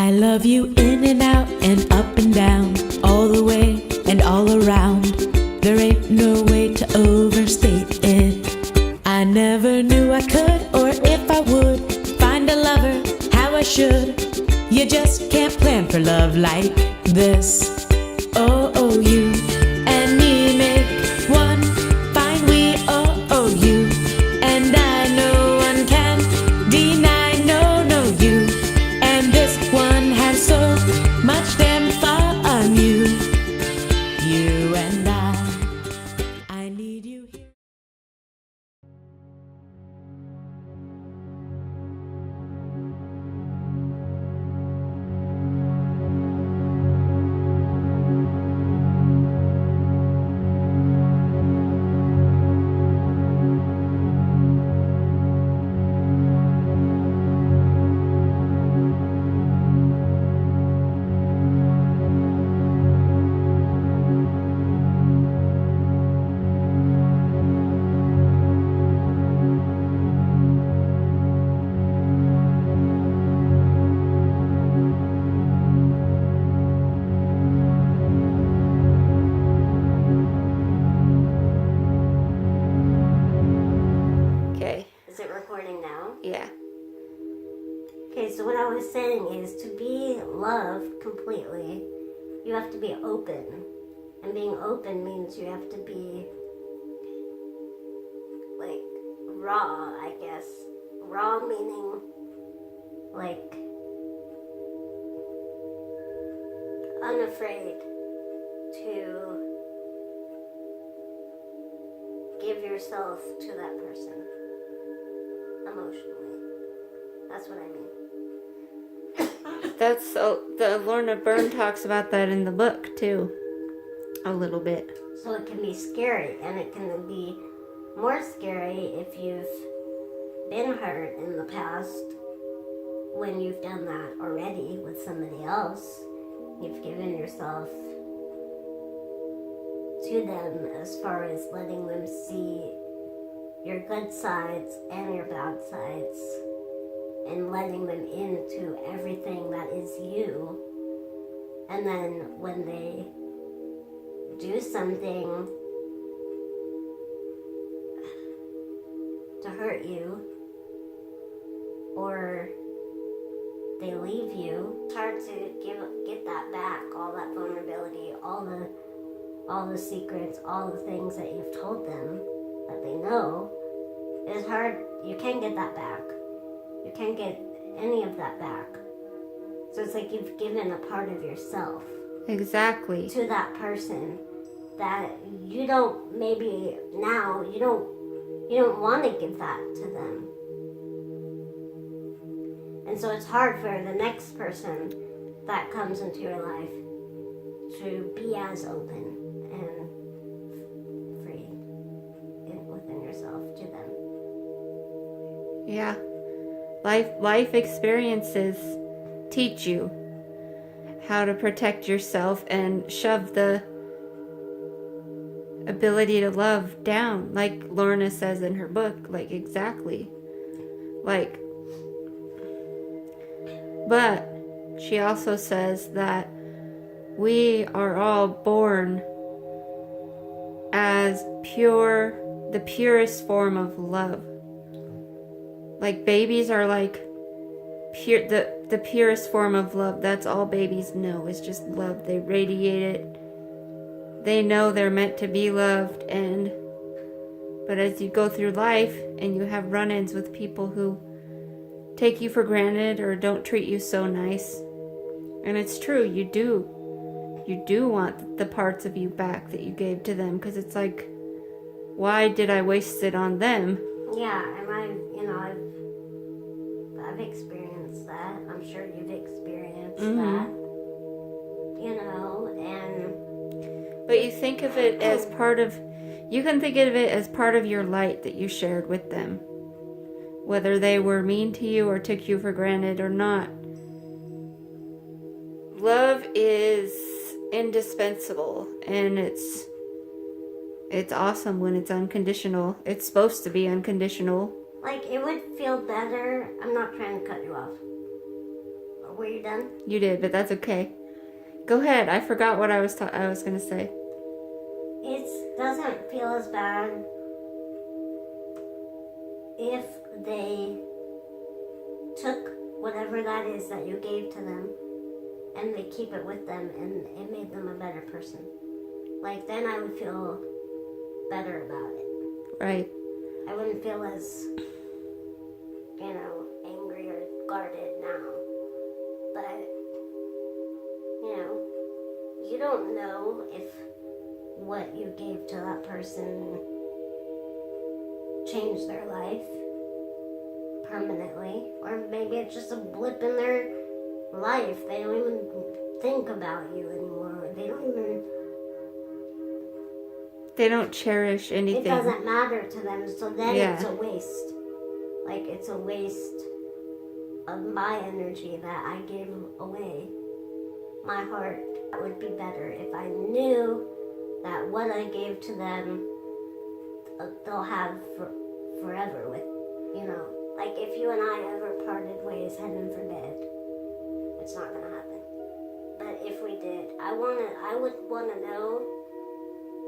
I love you in and out and up and down, all the way and all around. There ain't no way to overstate it. I never knew I could, or if I would, find a lover how I should. You just can't plan for love like this. Oh, you and me make one fine we. Oh, you and I, no one can deny. No, you and this one has so much damn fun. You and I need you here. Is it recording now? Yeah. Okay, so what I was saying is to be loved completely, you have to be open. And being open means you have to be, like, raw, I guess. Raw meaning, like, unafraid to give yourself to that person. Emotionally. That's what I mean. That's the Lorna Byrne talks about that in the book too, a little bit. So it can be scary, and it can be more scary if you've been hurt in the past when you've done that already with somebody else. You've given yourself to them as far as letting them see your good sides and your bad sides, and letting them into everything that is you. And then when they do something to hurt you, or they leave you, it's hard to get that back, all that vulnerability, all the secrets, all the things that you've told them that they know. It's hard. You can't get that back. You can't get any of that back. So it's like you've given a part of yourself Exactly. to that person that you don't, maybe now you don't want to give that to them. And so it's hard for the next person that comes into your life to be as open and free within yourself to them. Yeah. Life experiences teach you how to protect yourself and shove the ability to love down, like Lorna says in her book, like exactly. Like, but she also says that we are all born as the purest form of love. Like babies are like pure, the purest form of love. That's all babies know is just love. They radiate it. They know they're meant to be loved. But as you go through life and you have run-ins with people who take you for granted or don't treat you so nice, and it's true, you do want the parts of you back that you gave to them, because it's like, why did I waste it on them? Yeah, and I've experienced that. I'm sure you've experienced that. But you think of it as you can think of it as part of your light that you shared with them. Whether they were mean to you or took you for granted or not. Love is indispensable, and it's awesome when it's unconditional. It's supposed to be unconditional. Like, it would feel better. I'm not trying to cut you off. were you done? You did, but that's okay. Go ahead. I forgot what I was going to say. It doesn't feel as bad if they took whatever that is that you gave to them and they keep it with them and it made them a better person. Like, then I would feel better about it. Right. I wouldn't feel as, angry or guarded now. But, you don't know if what you gave to that person changed their life permanently, or maybe it's just a blip in their life. They don't even think about you anymore. They don't cherish anything. It doesn't matter to them, so then Yeah. it's a waste. Like, it's a waste of my energy that I gave away. My heart would be better if I knew that what I gave to them, they'll have forever with, Like, if you and I ever parted ways, heaven forbid, it's not going to happen. But if we did, I would want to know,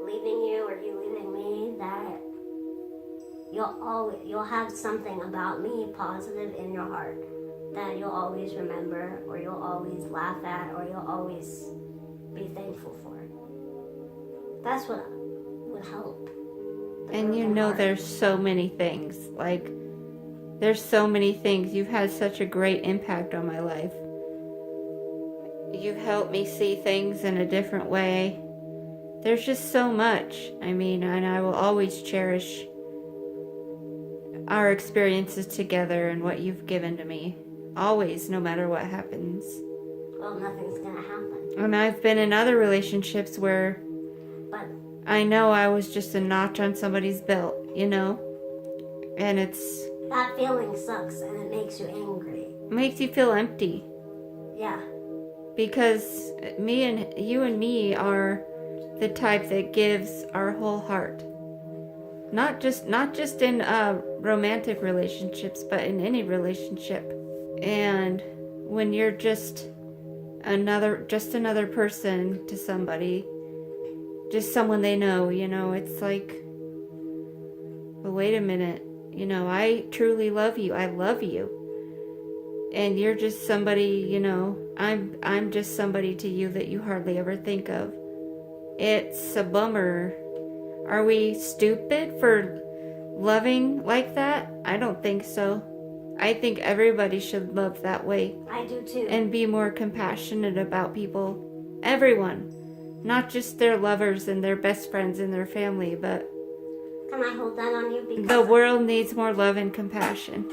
leaving you or you leaving me, that you'll have something about me positive in your heart that you'll always remember, or you'll always laugh at, or you'll always be thankful for. That's what would help. And there's so many things. Like, there's so many things. You've had such a great impact on my life. You've helped me see things in a different way. There's just so much. And I will always cherish our experiences together and what you've given to me. Always, no matter what happens. Well, nothing's gonna happen. And I've been in other relationships where I know I was just a notch on somebody's belt, And that feeling sucks and it makes you angry. Makes you feel empty. Yeah. Because you and me are the type that gives our whole heart. Not just in romantic relationships, but in any relationship. And when you're just another person to somebody, just someone they know, it's like, but wait a minute, I truly love you. I love you. And you're just somebody, I'm just somebody to you that you hardly ever think of. It's a bummer. Are we stupid for loving like that? I don't think so. I think everybody should love that way. I do too. And be more compassionate about people. Everyone. Not just their lovers and their best friends and their family, but can I hold that on you? Because the world needs more love and compassion.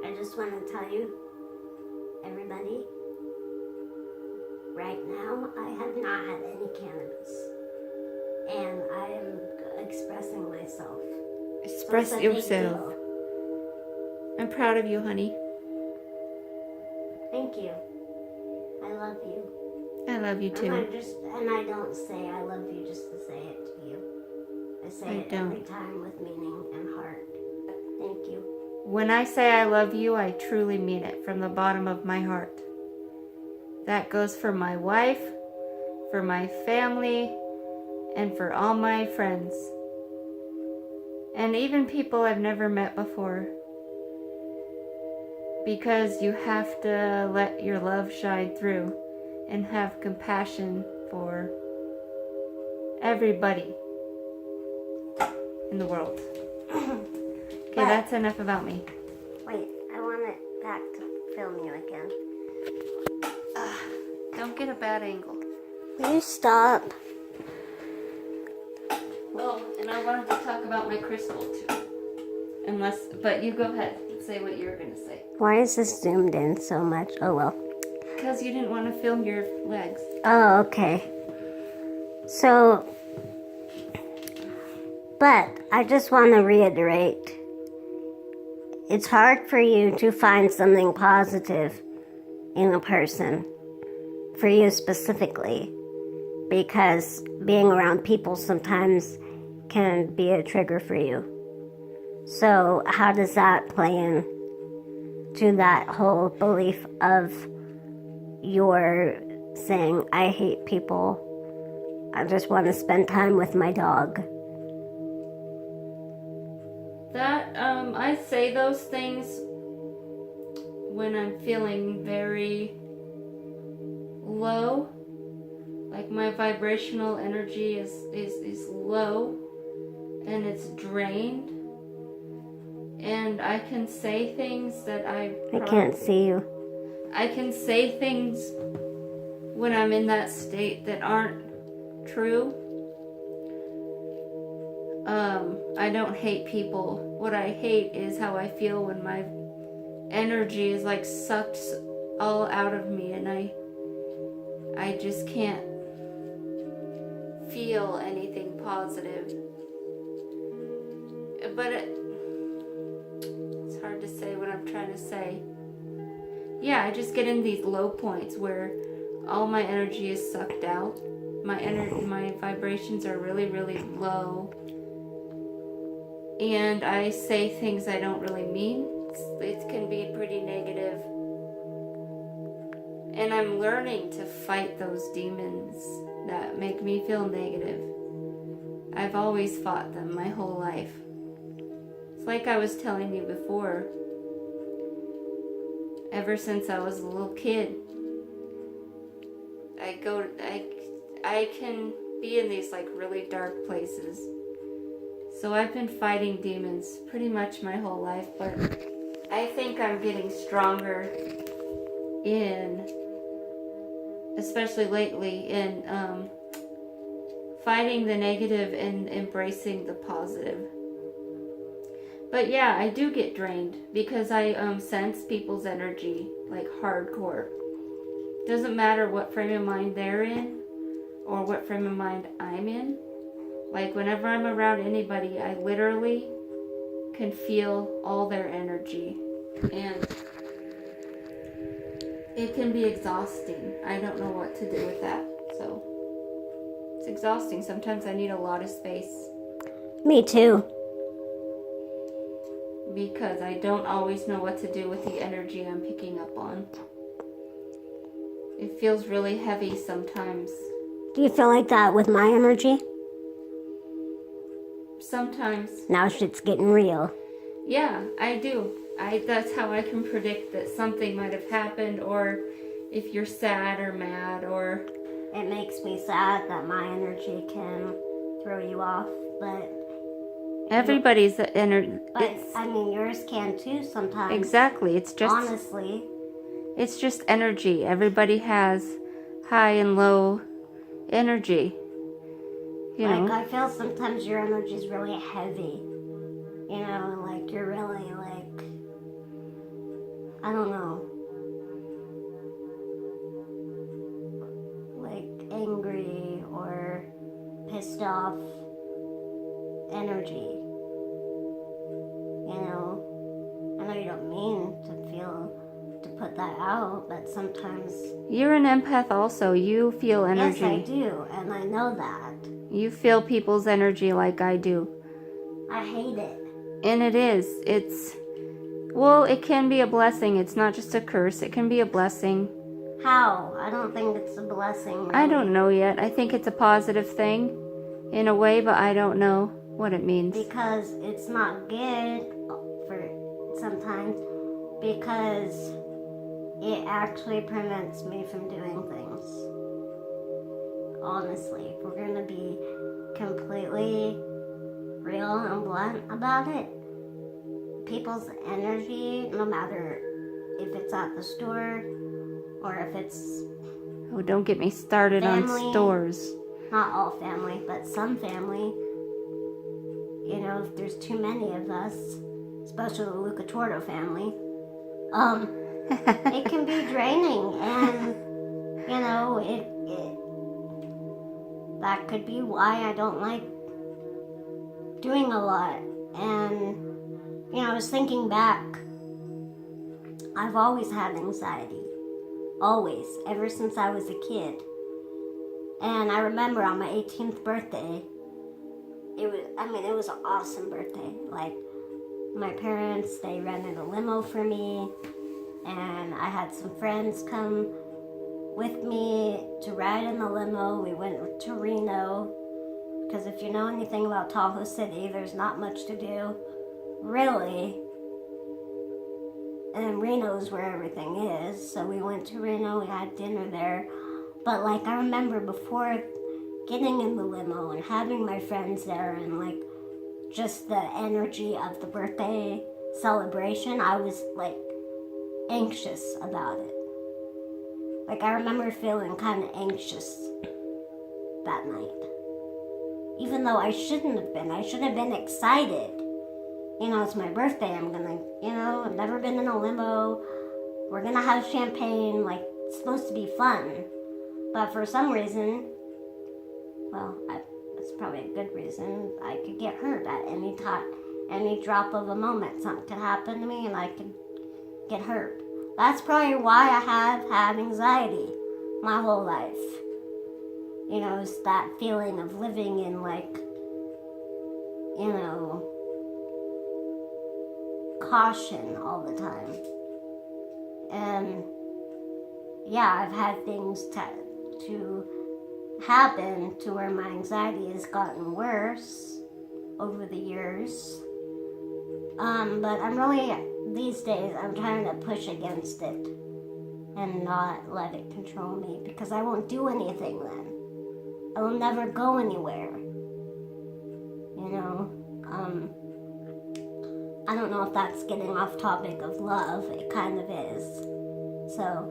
I just want to tell you, everybody, right now I have not had any cannabis. And I am expressing myself. Express yourself. I'm proud of you, honey. Thank you. I love you. I love you too. And I don't say I love you just to say it to you. I say it every time with meaning and heart. Thank you. When I say I love you, I truly mean it from the bottom of my heart. That goes for my wife, for my family, and for all my friends. And even people I've never met before. Because you have to let your love shine through and have compassion for everybody in the world. Okay, that's enough about me. Wait, I want it back to film you again. Don't get a bad angle. Will you stop? Well, and I wanted to talk about my crystal too. But you go ahead and say what you were going to say. Why is this zoomed in so much? Oh well. Because you didn't want to film your legs. Oh, okay. So, but I just want to reiterate, it's hard for you to find something positive in a person, for you specifically, because being around people sometimes can be a trigger for you. So how does that play in to that whole belief of you're saying, I hate people. I just want to spend time with my dog. That, I say those things when I'm feeling very low. Like my vibrational energy is low and it's drained. And I can say things that I can't see you. I can say things when I'm in that state that aren't true. I don't hate people. What I hate is how I feel when my energy is like sucked all out of me and I just can't feel anything positive. But it's hard to say what I'm trying to say. Yeah, I just get in these low points where all my energy is sucked out. My vibrations are really, really low. And I say things I don't really mean. It can be pretty negative. And I'm learning to fight those demons that make me feel negative. I've always fought them my whole life. It's like I was telling you before. Ever since I was a little kid, I can be in these like really dark places. So I've been fighting demons pretty much my whole life, but I think I'm getting stronger especially lately, in fighting the negative and embracing the positive. But yeah, I do get drained because I sense people's energy like hardcore. Doesn't matter what frame of mind they're in or what frame of mind I'm in. Like whenever I'm around anybody, I literally can feel all their energy. And it can be exhausting. I don't know what to do with that. So it's exhausting. Sometimes I need a lot of space. Me too. Because I don't always know what to do with the energy I'm picking up on. It feels really heavy sometimes. Do you feel like that with my energy? Sometimes. Now shit's getting real. Yeah, I do. That's how I can predict that something might have happened, or if you're sad or mad, or... It makes me sad that my energy can throw you off, but... Everybody's energy... But, I mean, yours can too sometimes. Exactly, it's just... Honestly. It's just energy. Everybody has high and low energy. You know? Like, I feel sometimes your energy is really heavy. You know, like, you're really, like... I don't know. Like, angry or pissed off energy. You know? I know you don't mean to put that out, but sometimes... You're an empath also. You feel energy. Yes, I do, and I know that. You feel people's energy like I do. I hate it. And it is. Well, it can be a blessing. It's not just a curse. It can be a blessing. How? I don't think it's a blessing. Really. I don't know yet. I think it's a positive thing in a way, but I don't know what it means. Because it's not good for sometimes, because it actually prevents me from doing things. Honestly, if we're going to be completely real and blunt about it, people's energy, no matter if it's at the store or if it's... Oh, don't get me started family, on stores. Not all family, but some family. You know, if there's too many of us, especially the Luca Tordo family, it can be draining, and you know, that could be why I don't like doing a lot. And you know, I was thinking back, I've always had anxiety. Always. Ever since I was a kid. And I remember on my 18th birthday, it was an awesome birthday. Like, my parents, they rented a limo for me, and I had some friends come with me to ride in the limo. We went to Reno, because if you know anything about Tahoe City, there's not much to do, really. And Reno's where everything is. So we went to Reno, we had dinner there. But like, I remember before getting in the limo and having my friends there and like just the energy of the birthday celebration, I was like anxious about it. Like, I remember feeling kind of anxious that night. Even though I shouldn't have been. I should have been excited. You know, it's my birthday. I'm gonna, you know, I've never been in a limo. We're gonna have champagne. Like, it's supposed to be fun. But for some reason, well, that's probably a good reason, I could get hurt at any time, any drop of a moment. Something could happen to me and I could get hurt. That's probably why I have had anxiety my whole life. You know, it's that feeling of living in like, you know, caution all the time. And yeah, I've had things to happen to where my anxiety has gotten worse over the years. But I'm really, these days, I'm trying to push against it and not let it control me, because I won't do anything then. I will never go anywhere. You know? I don't know if that's getting off topic of love. It kind of is. So.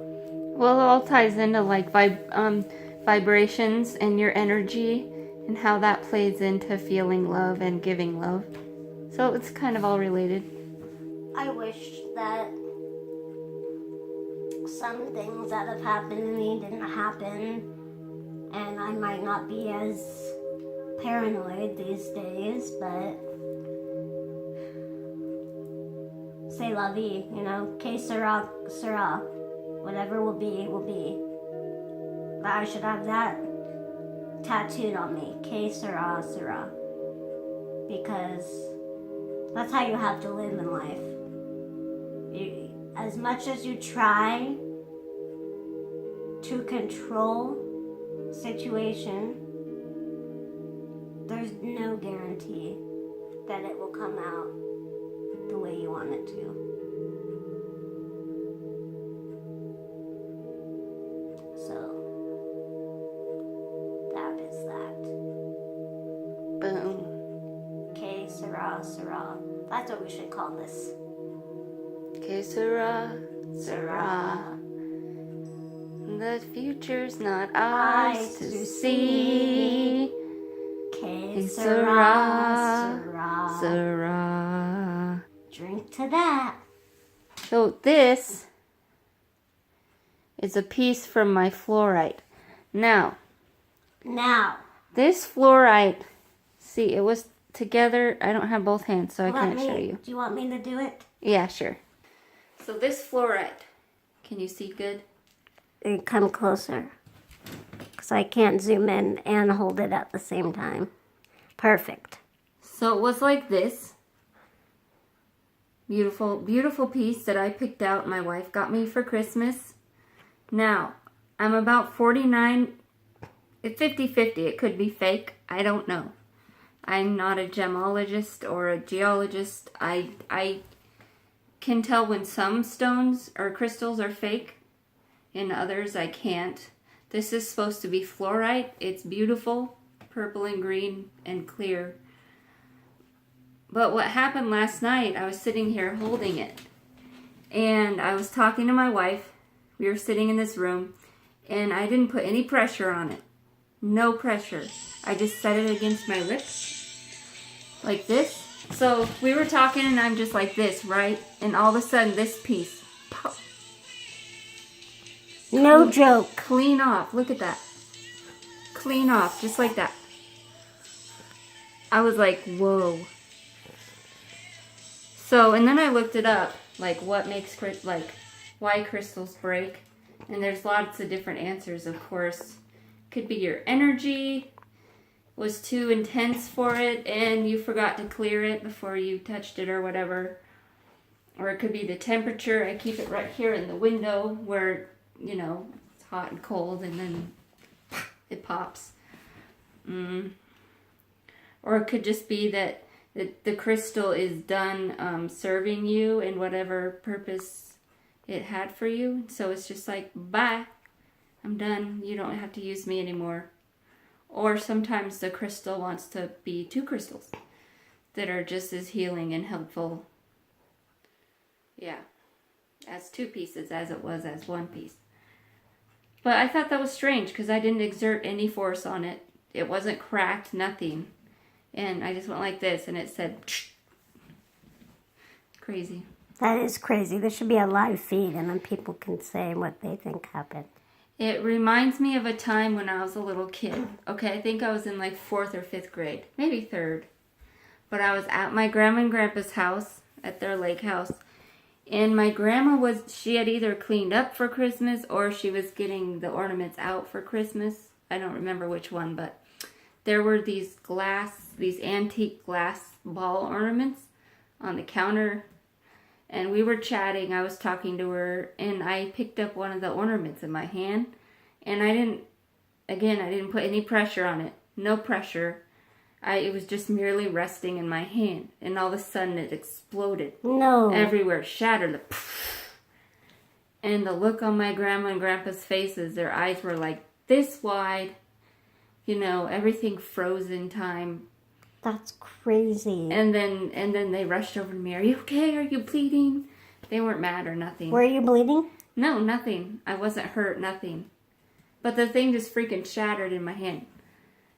Well, it all ties into like vibrations and your energy and how that plays into feeling love and giving love. So it's kind of all related. I wish that some things that have happened to me didn't happen, and I might not be as paranoid these days, but c'est la vie, you know, que sera, sera. Whatever will be, will be. But I should have that tattooed on me, que sera, sera. Because that's how you have to live in life. As much as you try to control situation, there's no guarantee that it will come out the way you want it to. So, that is that. Boom. Que sera, sera. That's what we should call this. Que sera, sera. The future's not ours to see. Que sera, sera. Sera. Drink to that. So this is a piece from my flourite. Now, this flourite, see, it was together. I don't have both hands, so I can't show you. Do you want me to do it? Yeah, sure. So this flourite, can you see good? Come closer, because I can't zoom in and hold it at the same time. Perfect. So it was like this. Beautiful, beautiful piece that I picked out. My wife got me for Christmas. Now, I'm about 49, 50-50. It could be fake. I don't know. I'm not a gemologist or a geologist. I can tell when some stones or crystals are fake. In others, I can't. This is supposed to be fluorite. It's beautiful, purple and green and clear. But what happened last night, I was sitting here holding it. And I was talking to my wife. We were sitting in this room. And I didn't put any pressure on it. No pressure. I just set it against my lips. Like this. So we were talking and I'm just like this, right? And all of a sudden this piece. Pop. No joke. Clean off. Look at that. Clean off. Just like that. I was like, whoa. So, and then I looked it up. Like, what makes, like, why crystals break. And there's lots of different answers, of course. Could be your energy was too intense for it and you forgot to clear it before you touched it or whatever. Or it could be the temperature. I keep it right here in the window where, you know, it's hot and cold, and then it pops. Or it could just be that the crystal is done serving you in whatever purpose it had for you. So it's just like, bye, I'm done. You don't have to use me anymore. Or sometimes the crystal wants to be two crystals that are just as healing and helpful. Yeah, as two pieces as it was as one piece. But I thought that was strange because I didn't exert any force on it. It wasn't cracked, nothing. And I just went like this and it said, Psh. Crazy. That is crazy. There should be a live feed and then people can say what they think happened. It reminds me of a time when I was a little kid. Okay, I think I was in like 4th or 5th grade, maybe 3rd. But I was at my grandma and grandpa's house, at their lake house. And my grandma she had either cleaned up for Christmas or she was getting the ornaments out for Christmas. I don't remember which one, but there were these antique glass ball ornaments on the counter. And we were chatting, I was talking to her, and I picked up one of the ornaments in my hand. And I didn't put any pressure on it. No pressure. It was just merely resting in my hand. And all of a sudden it exploded. No. Everywhere, shattered. And the look on my grandma and grandpa's faces, their eyes were like this wide. You know, everything froze in time. That's crazy. And then they rushed over to me. Are you okay? Are you bleeding? They weren't mad or nothing. Were you bleeding? No, nothing. I wasn't hurt, nothing. But the thing just freaking shattered in my hand.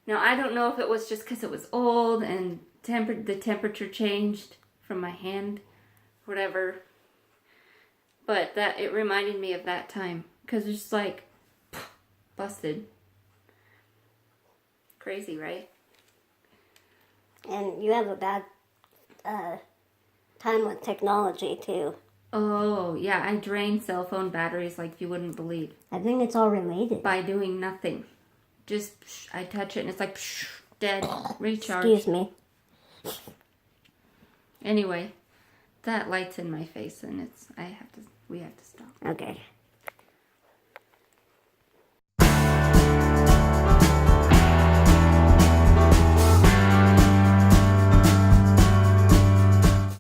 Now, I don't know if it was just because it was old and the temperature changed from my hand, whatever. But it reminded me of that time. Because it's just like, busted. Crazy, right? And you have a bad time with technology, too. Oh, yeah, I drain cell phone batteries like you wouldn't believe. I think it's all related. By doing nothing. Just, I touch it and it's like, dead, recharge. Excuse me. Anyway, that light's in my face and we have to stop. Okay.